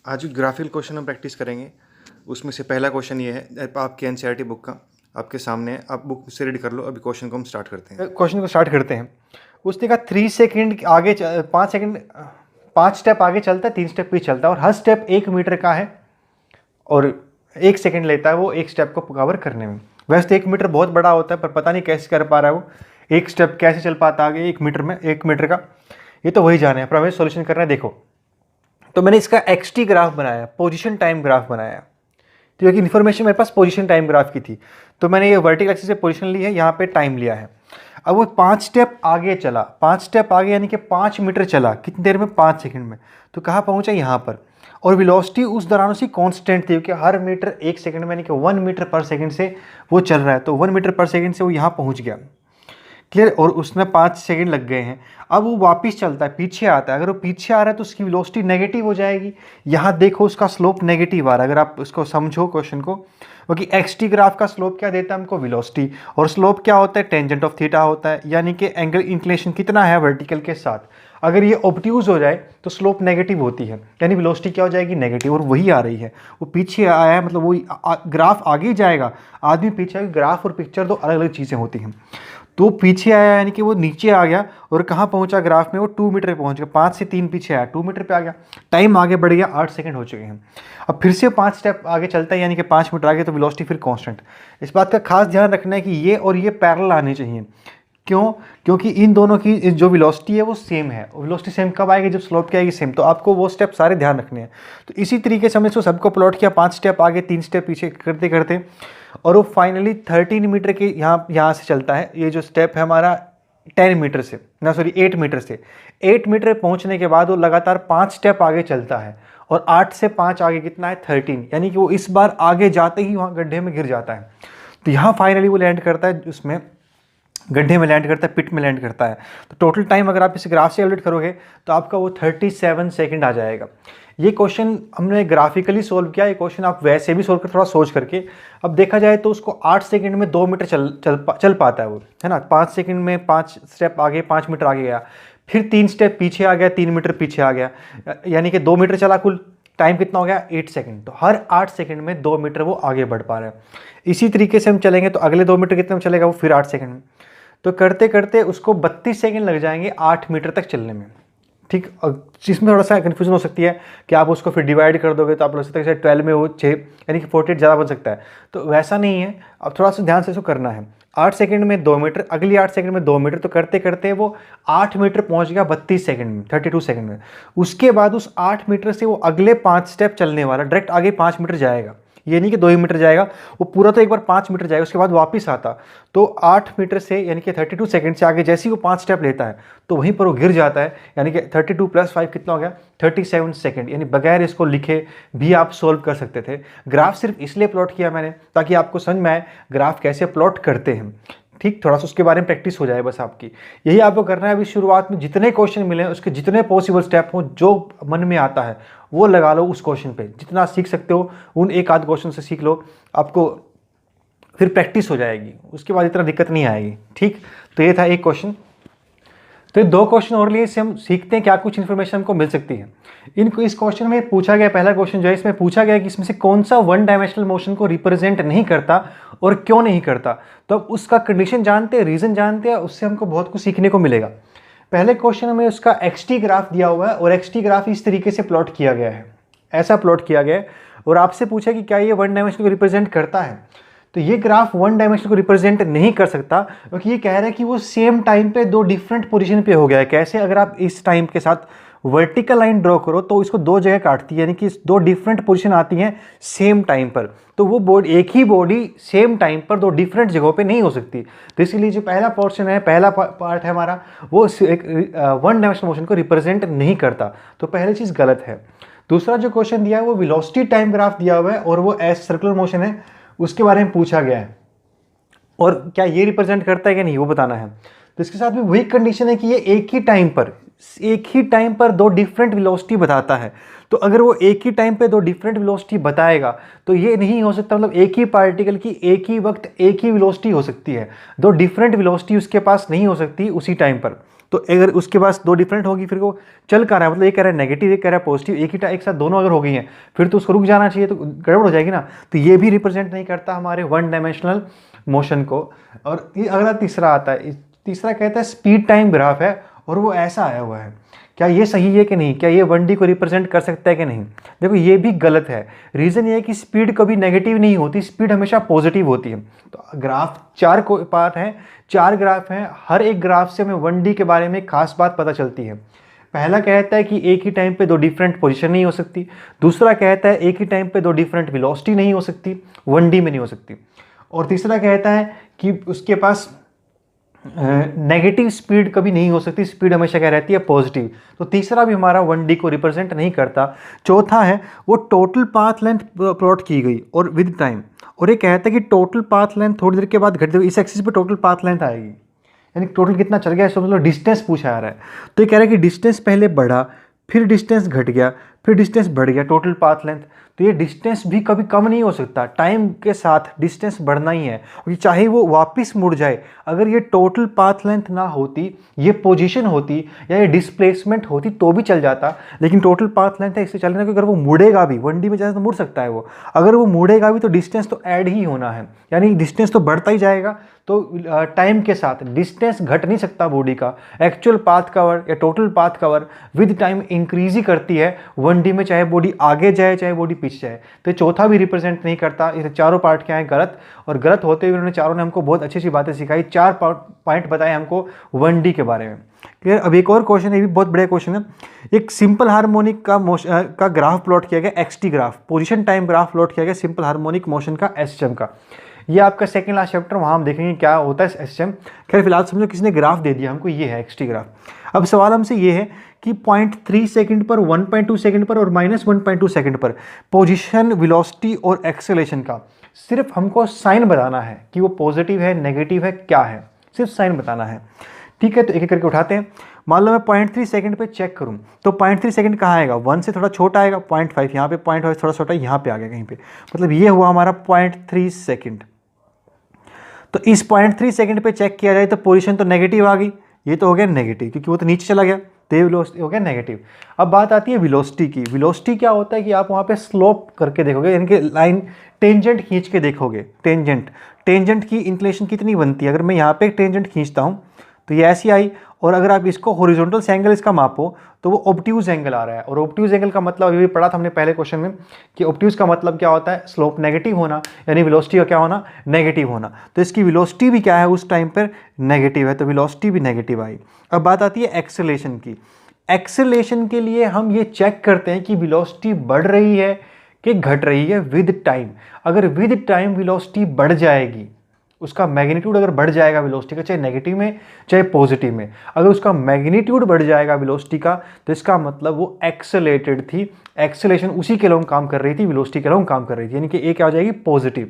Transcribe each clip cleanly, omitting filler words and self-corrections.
आज graphical question हम practice करेंगे। उसमें से पहला क्वेश्चन ये है आपके एनसीईआरटी बुक का, आपके सामने है, आप बुक से रीड कर लो। अभी क्वेश्चन को हम स्टार्ट करते हैं। क्वेश्चन को स्टार्ट करते हैं। उसने कहा 3 सेकंड आगे 5 सेकंड 5 स्टेप आगे चलता है, 3 स्टेप पीछे चलता है और हर स्टेप 1 मीटर का है और 1 सेकंड लेता है वो एक स्टेप को कवर करने में। वैसे तो 1 मीटर बहुत बड़ा होता है, पर पता नहीं कैसे कर पा रहा है वो। एक स्टेप कैसे चल पाता आगे 1 मीटर में, 1 मीटर का, ये तो वही जाने। पर हमें सोल्यूशन करना है। देखो, तो मैंने इसका एक्सटी ग्राफ बनाया, पोजीशन टाइम ग्राफ बनाया, क्योंकि इन्फॉर्मेशन मेरे पास पोजीशन टाइम ग्राफ की थी। तो मैंने ये वर्टिकल एक्सिस से पोजीशन ली है, यहाँ पे टाइम लिया है। अब वो 5 स्टेप आगे चला, 5 स्टेप आगे यानी कि 5 मीटर चला, कितनी देर में? 5 सेकंड में। तो कहाँ पहुँचा? यहाँ पर। और वेलोसिटी उस दौरान उसकी कांस्टेंट थी, क्योंकि हर मीटर 1 सेकंड में यानी कि 1 मीटर पर सेकंड से वो चल रहा है। तो 1 मीटर पर सेकंड से वो यहाँ पहुँच गया। क्लियर? और उसमें 5 सेकंड लग गए हैं। अब वो वापस चलता है, पीछे आता है। अगर वो पीछे आ रहा है तो उसकी वेलोसिटी नेगेटिव हो जाएगी। यहाँ देखो उसका स्लोप नेगेटिव आ रहा है। अगर आप इसको समझो क्वेश्चन को, क्योंकि एक्सटी ग्राफ का स्लोप क्या देता है हमको? वेलोसिटी। और स्लोप क्या होता है? टेंजेंट ऑफ थीटा होता है, यानी कि एंगल इंक्लिनेशन कितना है वर्टिकल के साथ। अगर ये ऑब्ट्यूज हो जाए तो स्लोप नेगेटिव होती है, यानी वेलोसिटी क्या हो जाएगी? नेगेटिव। और वही आ रही है, वो पीछे आया है, मतलब वही ग्राफ आगे जाएगा, आदमी पीछे आएगा। ग्राफ और पिक्चर दो अलग अलग चीज़ें होती हैं। तो पीछे आया यानी कि वो नीचे आ गया और कहाँ पहुंचा ग्राफ में? वो 2 मीटर पे पहुंच गया। 5 से 3 पीछे आया, 2 मीटर पे आ गया। टाइम आगे बढ़ गया, 8 सेकंड हो चुके हैं। अब फिर से 5 स्टेप आगे चलता है, यानी कि 5 मीटर आगे, तो वेलोसिटी फिर कांस्टेंट। इस बात का खास ध्यान रखना है कि ये और ये पैरेलल आने चाहिए। क्यों? क्योंकि इन दोनों की जो वेलोसिटी है वो सेम है। वेलोसिटी सेम कब आएगी? जब स्लोप क्या आएगी? सेम। तो आपको वो स्टेप सारे ध्यान रखने हैं। तो इसी तरीके से हमने इसको सबको प्लॉट किया, 5 स्टेप आगे 3 स्टेप पीछे करते करते, और वो फाइनली 13 मीटर के यहाँ से चलता है। ये जो स्टेप है हमारा 10 मीटर से, ना सॉरी 8 मीटर से, 8 मीटर पहुँचने के बाद वो लगातार 5 स्टेप आगे चलता है। और 8 से 5 आगे कितना है? 13, यानी कि वो इस बार आगे जाते ही वहाँ गड्ढे में गिर जाता है। तो यहाँ फाइनली वो लैंड करता है, उसमें गड्ढे में लैंड करता है, पिट में लैंड करता है। तो टोटल टाइम अगर आप इस ग्राफ से एवरेट करोगे तो आपका वो 37 सेकंड आ जाएगा। ये क्वेश्चन हमने ग्राफिकली सोल्व किया। ये क्वेश्चन आप वैसे भी सोल्व कर, थोड़ा सोच करके। अब देखा जाए तो उसको 8 सेकंड में 2 मीटर चल पाता है वो, है ना। 5 सेकंड में 5 स्टेप आगे, 5 मीटर आगे गया, फिर 3 स्टेप पीछे आ गया, 3 मीटर पीछे आ गया, यानी कि 2 मीटर चला। कुल टाइम कितना हो गया? 8 सेकंड। तो हर 8 सेकंड में 2 मीटर वो आगे बढ़ पा रहा है। इसी तरीके से हम चलेंगे तो अगले 2 मीटर कितने में चलेगा वो? फिर 8 सेकंड में। तो करते करते उसको 32 सेकंड लग जाएंगे 8 मीटर तक चलने में। ठीक। इसमें थोड़ा सा कन्फ्यूजन हो सकती है कि आप उसको फिर डिवाइड कर दोगे तो आप लग सकता है 12 में वो 6 यानी कि 48 ज़्यादा बन सकता है। तो वैसा नहीं है, अब थोड़ा सा ध्यान से इसको करना है। 8 सेकंड में 2 मीटर, अगली 8 सेकंड में 2 मीटर। तो करते करते वो 8 मीटर पहुंच गया 32 सेकंड में, 32 सेकंड में। उसके बाद उस 8 मीटर से वो अगले 5 स्टेप चलने वाला, डायरेक्ट आगे 5 मीटर जाएगा। ये नहीं कि 2 ही मीटर जाएगा, वो पूरा तो एक बार 5 मीटर जाएगा, उसके बाद वापस आता। तो 8 मीटर से यानी कि 32 सेकंड से आगे जैसे ही वो 5 स्टेप लेता है तो वहीं पर वो गिर जाता है। यानी कि 32 + 5 कितना हो गया? 37 सेकंड। यानी बगैर इसको लिखे भी आप सोल्व कर सकते थे। ग्राफ सिर्फ इसलिए प्लॉट किया मैंने ताकि आपको समझ में आए ग्राफ कैसे प्लॉट करते हैं। ठीक, थोड़ा सा उसके बारे में प्रैक्टिस हो जाए बस आपकी। यही आपको करना है। अभी शुरुआत में जितने क्वेश्चन मिले उसके जितने पॉसिबल स्टेप हों, जो मन में आता है वो लगा लो उस क्वेश्चन पे। जितना सीख सकते हो उन एक आध क्वेश्चन से सीख लो, आपको फिर प्रैक्टिस हो जाएगी। उसके बाद इतना दिक्कत नहीं आएगी। ठीक, तो ये था एक क्वेश्चन। तो ये 2 क्वेश्चन और लिए, इससे हम सीखते हैं क्या कुछ इन्फॉर्मेशन हमको मिल सकती है। इनको इस क्वेश्चन में पूछा गया, पहला क्वेश्चन जो है इसमें पूछा गया कि इसमें से कौन सा 1 डायमेंशनल मोशन को रिप्रेजेंट नहीं करता और क्यों नहीं करता। तो अब उसका कंडीशन जानते हैं, रीजन जानते हैं, उससे हमको बहुत कुछ सीखने को मिलेगा। पहले क्वेश्चन में उसका एक्सटी ग्राफ दिया हुआ है और एक्सटी ग्राफ इस तरीके से प्लॉट किया गया है, ऐसा प्लॉट किया गया है। और आपसे पूछा कि क्या ये 1 डायमेंशन को रिप्रेजेंट करता है। तो ये ग्राफ 1 डायमेंशन को रिप्रेजेंट नहीं कर सकता, क्योंकि ये कह रहा है कि वो सेम टाइम पे 2 डिफरेंट पोजीशन पे हो गया है। कैसे? अगर आप इस टाइम के साथ वर्टिकल लाइन ड्रॉ करो तो इसको 2 जगह काटती है, यानी कि 2 डिफरेंट पोजीशन आती हैं सेम टाइम पर। तो वो बॉडी, एक ही बॉडी सेम टाइम पर 2 डिफरेंट जगहों पे नहीं हो सकती। तो इसलिए जो पहला पोर्शन है, पहला पार्ट है हमारा, वो एक 1 डायमेंशनल मोशन को रिप्रेजेंट नहीं करता। तो पहली चीज़ गलत है। दूसरा जो क्वेश्चन दिया है वो वेलोसिटी टाइम ग्राफ दिया हुआ है और वो एस सर्कुलर मोशन है, उसके बारे में पूछा गया है। और क्या ये रिप्रेजेंट करता है कि नहीं वो बताना है। तो इसके साथ में वही कंडीशन है कि ये एक ही टाइम पर 2 डिफरेंट वेलोसिटी बताता है। तो अगर वो एक ही टाइम पे 2 डिफरेंट वेलोसिटी बताएगा तो ये नहीं हो सकता, मतलब एक ही पार्टिकल की एक ही वक्त एक ही वेलोसिटी हो सकती है, 2 डिफरेंट वेलोसिटी उसके पास नहीं हो सकती उसी टाइम पर। तो अगर उसके पास दो डिफरेंट होगी, फिर वो चल कर रहा है, मतलब एक कह रहा है नेगेटिव, एक कह रहा है पॉजिटिव, एक साथ दोनों अगर हो गई हैं, फिर तो उसको रुक जाना चाहिए, तो गड़बड़ हो जाएगी ना। तो ये भी रिप्रेजेंट नहीं करता हमारे वन डायमेंशनल मोशन को। और ये अगला तीसरा आता है, तीसरा कहता है स्पीड टाइम ग्राफ है और वो ऐसा आया हुआ है, क्या ये सही है कि नहीं, क्या ये 1D को रिप्रेजेंट कर सकता है कि नहीं। देखो ये भी गलत है। रीज़न ये है कि स्पीड कभी नेगेटिव नहीं होती, स्पीड हमेशा पॉजिटिव होती है। तो ग्राफ 4 को पार्ट हैं, 4 ग्राफ हैं, हर एक ग्राफ से हमें 1D के बारे में खास बात पता चलती है। पहला कहता है कि एक ही टाइम पे दो डिफरेंट पोजीशन नहीं हो सकती। दूसरा कहता है एक ही टाइम पे दो डिफरेंट वेलोसिटी नहीं हो सकती, 1D में नहीं हो सकती। और तीसरा कहता है कि उसके पास नेगेटिव स्पीड कभी नहीं हो सकती, स्पीड हमेशा क्या रहती है, पॉजिटिव। तो तीसरा भी हमारा 1D को रिप्रेजेंट नहीं करता। चौथा है वो टोटल पाथ लेंथ प्लॉट की गई और विद टाइम, और ये कहता है कि टोटल पाथ लेंथ थोड़ी देर के बाद घट जाएगी, इस एक्सिस पे टोटल पाथ लेंथ आएगी, यानी टोटल कितना चल गया, इसको मतलब डिस्टेंस पूछा जा रहा है। तो ये कह रहा है कि डिस्टेंस पहले बढ़ा, फिर डिस्टेंस घट गया, फिर डिस्टेंस बढ़ गया, टोटल पाथ लेंथ। तो ये डिस्टेंस भी कभी कम नहीं हो सकता, टाइम के साथ डिस्टेंस बढ़ना ही है, क्योंकि चाहे वो वापस मुड़ जाए, अगर ये टोटल पाथ लेंथ ना होती, ये पोजीशन होती या ये डिस्प्लेसमेंट होती तो भी चल जाता, लेकिन टोटल पाथ लेंथ है इससे चलना, क्योंकि अगर वो मुड़ेगा भी, 1D में जाए तो मुड़ सकता है वो, अगर वो मुड़ेगा भी तो डिस्टेंस तो ऐड ही होना है, यानी डिस्टेंस तो बढ़ता ही जाएगा। तो टाइम के साथ डिस्टेंस घट नहीं सकता बॉडी का। एक्चुअल पाथ कवर या total path cover with time increase ही करती है 1D में, चाहे बॉडी आगे जाए चाहे बॉडी पीछे जाए। तो चौथा भी रिप्रेजेंट नहीं करता। इसे चारों पार्ट क्या है, गलत, और गलत होते हुए उन्होंने चारों ने हमको बहुत अच्छी अच्छी बातें सिखाई, 4 पॉइंट बताए हमको 1D के बारे में। क्लियर। अब एक और क्वेश्चन है, ये भी बहुत बड़ा क्वेश्चन है। एक सिंपल हार्मोनिक का ग्राफ प्लॉट किया गया, XT graph, position time graph plot किया गया सिंपल हार्मोनिक मोशन का एसएचएम का। ये आपका सेकंड लास्ट चैप्टर, वहाँ हम देखेंगे क्या होता है एसएचएम। खैर फिलहाल समझो किसी ने ग्राफ दे दिया हमको, ये है एक्सटी ग्राफ। अब सवाल हमसे ये है कि 0.3 सेकंड पर, 1.2 सेकंड पर और -1.2 सेकंड पर पोजीशन, वेलोसिटी और एक्सेलेरेशन का सिर्फ हमको साइन बताना है कि वो पॉजिटिव है, नेगेटिव है, क्या है, सिर्फ साइन बताना है। ठीक है, तो एक एक करके उठाते हैं। मान लो मैं 0.3 सेकंड पे चेक करूं तो 0.3 सेकंड कहाँ आएगा, 1 से थोड़ा छोटा आएगा, 0.5 यहाँ पे, 0.5 थोड़ा छोटा यहाँ पे आ गया कहीं पे, मतलब ये हुआ हमारा 0.3 सेकंड। तो इस 0.3 सेकंड पे चेक किया जाए तो पोजीशन तो नेगेटिव आ गई, ये तो हो गया नेगेटिव क्योंकि वो तो नीचे चला गया, तो ये वेलोसिटी हो गया नेगेटिव। अब बात आती है वेलोसिटी की। वेलोसिटी क्या होता है कि आप वहाँ पे स्लोप करके देखोगे, यानी कि लाइन टेंजेंट खींच के देखोगे, टेंजेंट की इंक्लिनेशन कितनी बनती है। अगर मैं यहाँ पे एक टेंजेंट खींचता हूँ तो ये ऐसी आई, और अगर आप इसको हॉरिजॉन्टल एंगल इसका मापो तो वो ऑब्ट्यूज एंगल आ रहा है। और ऑब्ट्यूज एंगल का मतलब अभी पढ़ा था हमने पहले क्वेश्चन में कि ऑब्ट्यूज का मतलब क्या होता है, स्लोप नेगेटिव होना, यानी वेलोसिटी का क्या होना, नेगेटिव होना। तो इसकी वेलोसिटी भी क्या है उस टाइम पर, नेगेटिव है, तो वेलोसिटी भी नेगेटिव आई। अब बात आती है एक्सेलरेशन की। एक्सेलरेशन के लिए हम ये चेक करते हैं कि वेलोसिटी बढ़ रही है कि घट रही है विद टाइम। अगर विद टाइम वेलोसिटी बढ़ जाएगी, उसका मैग्नीट्यूड अगर बढ़ जाएगा वेलोसिटी का, चाहे नेगेटिव में चाहे पॉजिटिव में, अगर उसका मैग्नीट्यूड बढ़ जाएगा वेलोसिटी का, तो इसका मतलब वो एक्सेलरेटेड थी, एक्सेलरेशन उसी के अलोंग काम कर रही थी, वेलोसिटी के अलोंग काम कर रही थी, यानी कि ए क्या हो जाएगी, पॉजिटिव।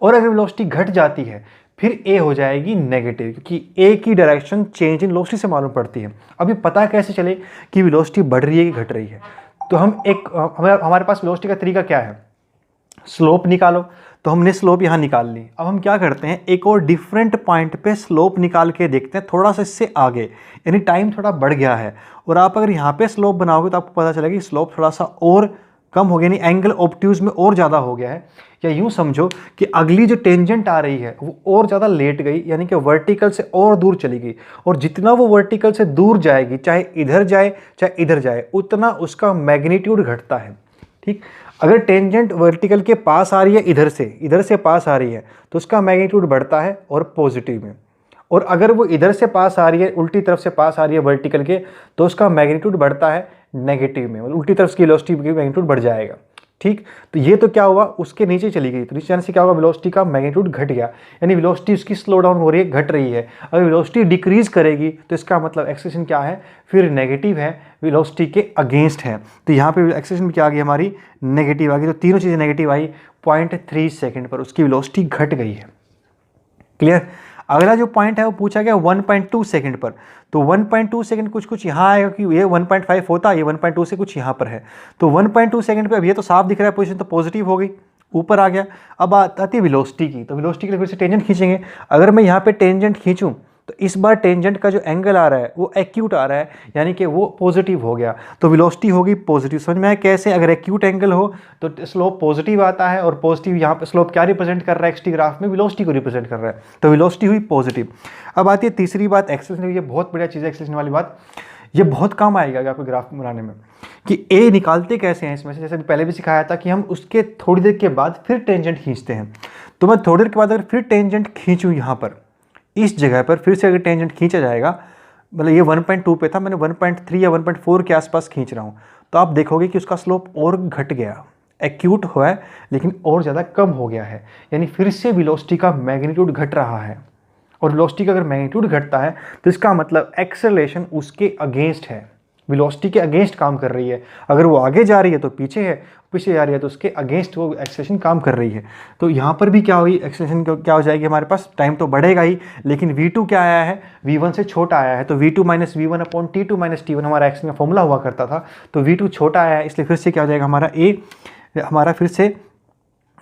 और अगर वेलोसिटी घट जाती है फिर ए हो जाएगी नेगेटिव, क्योंकि ए की डायरेक्शन चेंज इन वेलोसिटी से मालूम पड़ती है। अभी पता कैसे चले कि वेलोसिटी बढ़ रही है कि घट रही है, तो हमारे पास वेलोसिटी का तरीका क्या है, स्लोप निकालो। तो हमने स्लोप यहाँ निकाल ली। अब हम क्या करते हैं, एक और डिफरेंट पॉइंट पे स्लोप निकाल के देखते हैं, थोड़ा सा इससे आगे, यानी टाइम थोड़ा बढ़ गया है। और आप अगर यहाँ पे स्लोप बनाओगे तो आपको पता चलेगा कि स्लोप थोड़ा सा और कम हो गया, यानी एंगल ऑब्ट्यूज में और ज़्यादा हो गया है। या यूँ समझो कि अगली जो टेंजेंट आ रही है वो और ज़्यादा लेट गई, यानी कि वर्टिकल से और दूर चली गई। और जितना वो वर्टिकल से दूर जाएगी, चाहे इधर जाए चाहे इधर जाए, उतना उसका मैग्नीट्यूड घटता है। ठीक, अगर टेंजेंट वर्टिकल के पास आ रही है, इधर से पास आ रही है, तो उसका मैग्नीट्यूड बढ़ता है और पॉजिटिव में। और अगर वो इधर से पास आ रही है, उल्टी तरफ से पास आ रही है वर्टिकल के, तो उसका मैग्नीट्यूड बढ़ता है नेगेटिव में, मतलब उल्टी तरफ की वेलोसिटी की मैग्नीट्यूड बढ़ जाएगा। ठीक, तो ये तो क्या हुआ, उसके नीचे चली गई, तो नीचे जाने से क्या होगा, वेलोसिटी का मैग्नीट्यूड घट गया, यानी वेलोसिटी उसकी स्लो डाउन हो रही है, घट रही है। अगर वेलोसिटी डिक्रीज करेगी तो इसका मतलब एक्सेलरेशन क्या है, फिर नेगेटिव है, वेलोसिटी के अगेंस्ट है। तो यहाँ पे एक्सेलरेशन क्या आ गई, हमारी नेगेटिव आ गई। तो तीनों चीज़ें नेगेटिव आई। 0.3 सेकंड पर उसकी वेलोसिटी घट गई है। क्लियर। अगला जो पॉइंट है वो पूछा गया 1.2 सेकंड पर। तो 1.2 सेकंड कुछ यहाँ आएगा कि ये 1.5 होता है, ये 1.2 से कुछ यहाँ पर है। तो 1.2 सेकंड पे अब ये तो साफ दिख रहा है, पोजीशन तो पॉजिटिव हो गई, ऊपर आ गया। अब आती है वेलोसिटी की। तो वेलोसिटी के लिए फिर से टेंजेंट खींचेंगे। अगर मैं यहाँ पे टेंजेंट खींचूँ तो इस बार टेंजेंट का जो एंगल आ रहा है वो एक्यूट आ रहा है, यानी कि वो पॉजिटिव हो गया, तो वेलोसिटी होगी पॉजिटिव। समझ में आया कैसे? अगर एक्यूट एंगल हो तो स्लोप पॉजिटिव आता है, और पॉजिटिव यहाँ पे स्लोप क्या रिप्रेजेंट कर रहा है एक्सटी ग्राफ में? वेलोसिटी को रिप्रेजेंट कर रहा है, तो वेलोसिटी हुई पॉजिटिव। अब आती है तीसरी बात, एक्सेलरेशन। ये बहुत बढ़िया चीज़ है एक्सेलरेशन वाली बात, ये बहुत काम आएगा आपको ग्राफ बनाने में, कि ए निकालते कैसे हैं इसमें से। जैसे पहले भी सिखाया था कि हम उसके थोड़ी देर के बाद फिर टेंजेंट खींचते हैं। तो मैं थोड़ी देर के बाद अगर फिर टेंजेंट खींचूँ यहाँ पर, इस जगह पर फिर से अगर टेंजेंट खींचा जाएगा, मतलब ये 1.2 पे था, मैंने 1.3 या 1.4 के आसपास खींच रहा हूँ, तो आप देखोगे कि उसका स्लोप और घट गया, एक्यूट हुआ है लेकिन और ज़्यादा कम हो गया है, यानी फिर से वेलोसिटी का मैग्नीट्यूड घट रहा है। और वेलोसिटी का अगर मैग्नीट्यूड घटता है तो इसका मतलब एक्सेलरेशन उसके अगेंस्ट है, वेलोसिटी के अगेंस्ट काम कर रही है। अगर वो आगे जा रही है तो पीछे है, पीछे जा रही है तो उसके अगेंस्ट वो एक्सेलरेशन काम कर रही है। तो यहाँ पर भी क्या हुई, एक्सेलरेशन क्या हो जाएगी हमारे पास, टाइम तो बढ़ेगा ही, लेकिन v2 क्या आया है, v1 से छोटा आया है। तो v2 minus we upon t2 minus t1 हमारा एक्सेलरेशन का फॉर्मूला हुआ करता था, तो v2 छोटा आया है, इसलिए फिर से क्या हो जाएगा हमारा a, हमारा फिर से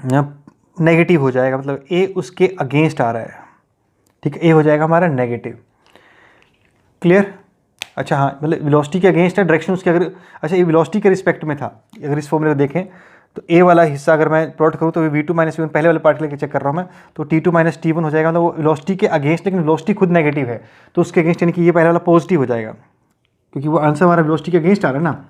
नेगेटिव हो जाएगा, मतलब a उसके अगेंस्ट आ रहा है, ठीक है, a हो जाएगा हमारा नेगेटिव। क्लियर? अच्छा हाँ, मतलब वेलोसिटी के अगेंस्ट है, डायरेक्शन उसके अगर, अच्छा ये वेलोसिटी के रिस्पेक्ट में था। अगर इस फॉर्मूले को देखें तो ए वाला हिस्सा अगर मैं प्लॉट करूँ तो v2 माइनस वी1 पहले वाले पार्ट के लिए चेक कर रहा हूँ मैं, तो t2 माइनस t1 हो जाएगा, मतलब वो वेलोसिटी के अगेंस्ट, लेकिन वेलोसिटी खुद नेगेटिव है तो उसके अगेंस्ट, यानी कि ये पहले वाला पॉजिटिव हो जाएगा, क्योंकि वो आंसर हमारा वेलोसिटी के अगेंस्ट आ रहा है ना।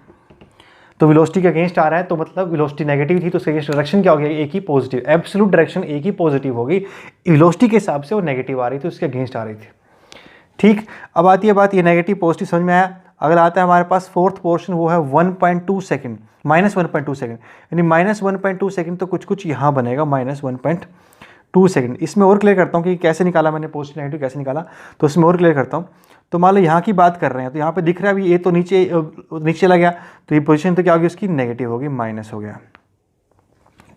तो वेलोसिटी के अगेंस्ट आ रहा है तो मतलब वेलोसिटी नेगेटिव थी, तो उसके अगेंस्ट डायरेक्शन क्या हो गया, एक ही पॉजिटिव, एब्सोल्यूट डायरेक्शन एक ही पॉजिटिव होगी, वेलोसिटी के हिसाब से वो नेगेटिव आ रही थी, उसके अगेंस्ट आ रही थी। ठीक, अब आती है बात, ये नेगेटिव पॉजिटिव समझ में आया। अगर आता है हमारे पास फोर्थ पोर्शन, वो है 1.2 सेकेंड, माइनस 1.2 सेकेंड, यानी माइनस 1.2 सेकेंड, तो कुछ कुछ यहाँ बनेगा माइनस 1.2 सेकेंड। इसमें और क्लियर करता हूँ कि कैसे निकाला मैंने पॉजिटिव नेगेटिव कैसे निकाला, तो इसमें और क्लियर करता हूँ। तो मान लो यहाँ की बात कर रहे हैं, तो यहाँ पे दिख रहा है अभी ये तो नीचे चला गया, तो ये पोजीशन तो क्या होगी उसकी, नेगेटिव होगी, माइनस हो गया,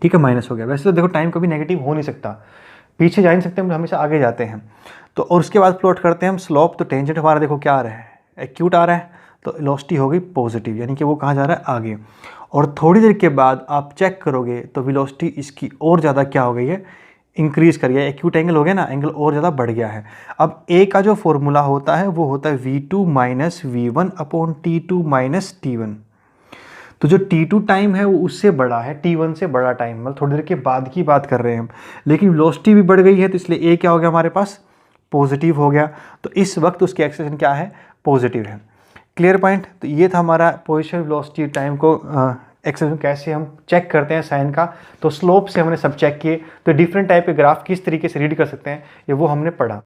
ठीक है, माइनस हो गया। वैसे तो देखो टाइम कभी नेगेटिव हो नहीं सकता, पीछे जा नहीं सकते, हम हमेशा आगे जाते हैं। तो और उसके बाद प्लॉट करते हैं हम स्लोप, तो टेंजेंट हमारा देखो क्या आ रहा है, एक्यूट आ रहा है, तो वेलोसिटी हो गई पॉजिटिव, यानी कि वो कहाँ जा रहा है, आगे। और थोड़ी देर के बाद आप चेक करोगे तो वेलोसिटी इसकी और ज़्यादा क्या हो गई है, इंक्रीज कर गया, एक्यूट एंगल हो गया ना, एंगल और ज़्यादा बढ़ गया है। अब ए का जो फॉर्मूला होता है वो होता है v2 minus V1 upon t2 minus t1। तो जो t2 टाइम है वो उससे बड़ा है, t1 से बड़ा टाइम, मतलब थोड़ी देर के बाद की बात कर रहे हैं हम, लेकिन वेलोसिटी भी बढ़ गई है, तो इसलिए a क्या हो गया हमारे पास, पॉजिटिव हो गया। तो इस वक्त उसकी एक्सेलरेशन क्या है, पॉजिटिव है। Clear point? तो ये था हमारा पोजीशन वेलोसिटी टाइम को एक्सेलरेशन कैसे हम चेक करते हैं साइन का। तो स्लोप से हमने सब चेक किए, तो डिफरेंट टाइप के ग्राफ किस तरीके से रीड कर सकते हैं ये वो हमने पढ़ा।